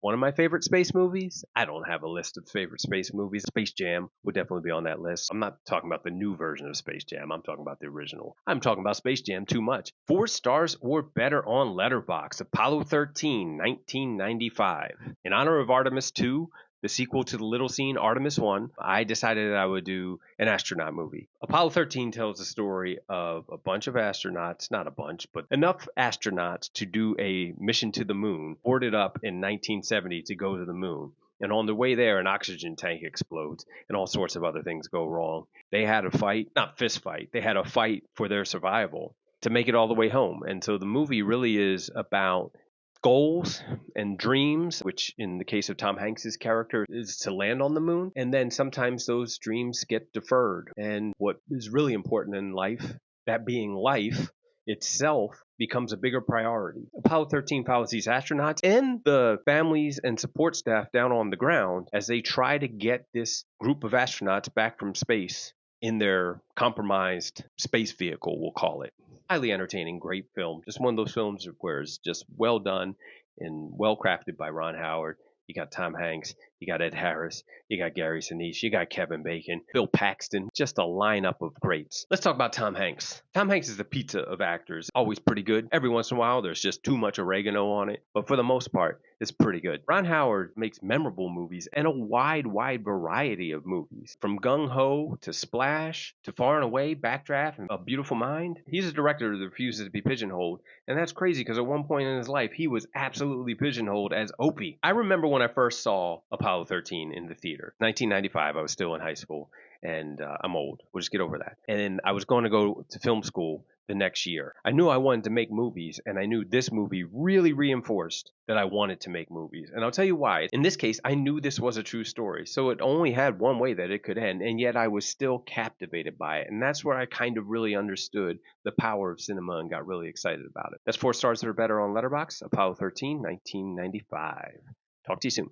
One of my favorite space movies? I don't have a list of favorite space movies. Space Jam would definitely be on that list. I'm not talking about the new version of Space Jam. I'm talking about the original. I'm talking about Space Jam too much. 4 stars or better on Letterboxd. Apollo 13, 1995. In honor of Artemis 2, the sequel to the little scene Artemis 1, I decided that I would do an astronaut movie. Apollo 13 tells the story of a bunch of astronauts, not a bunch, but enough astronauts to do a mission to the moon, boarded up in 1970 to go to the moon. And on the way there, an oxygen tank explodes and all sorts of other things go wrong. They had a fight, not fist fight, they had a fight for their survival to make it all the way home. And so the movie really is about goals and dreams, which in the case of Tom Hanks's character is to land on the moon. And then sometimes those dreams get deferred. And what is really important in life, that being life itself, becomes a bigger priority. Apollo 13 follows these astronauts and the families and support staff down on the ground as they try to get this group of astronauts back from space in their compromised space vehicle, we'll call it. Highly entertaining, great film. Just one of those films where it's just well done and well crafted by Ron Howard. You got Tom Hanks, you got Ed Harris, you got Gary Sinise, you got Kevin Bacon, Bill Paxton, just a lineup of greats. Let's talk about Tom Hanks. Tom Hanks is the pizza of actors. Always pretty good. Every once in a while, there's just too much oregano on it, but for the most part, it's pretty good. Ron Howard makes memorable movies and a wide variety of movies. From Gung Ho to Splash to Far and Away, Backdraft, and A Beautiful Mind. He's a director that refuses to be pigeonholed, and that's crazy because at one point in his life, he was absolutely pigeonholed as Opie. I remember when I first saw Apollo 13 in the theater. 1995, I was still in high school, and I'm old. We'll just get over that. And I was going to go to film school the next year. I knew I wanted to make movies, and I knew this movie really reinforced that I wanted to make movies. And I'll tell you why. In this case, I knew this was a true story, so it only had one way that it could end, and yet I was still captivated by it. And that's where I kind of really understood the power of cinema and got really excited about it. That's 4 stars or better on Letterboxd. Apollo 13, 1995. Talk to you soon.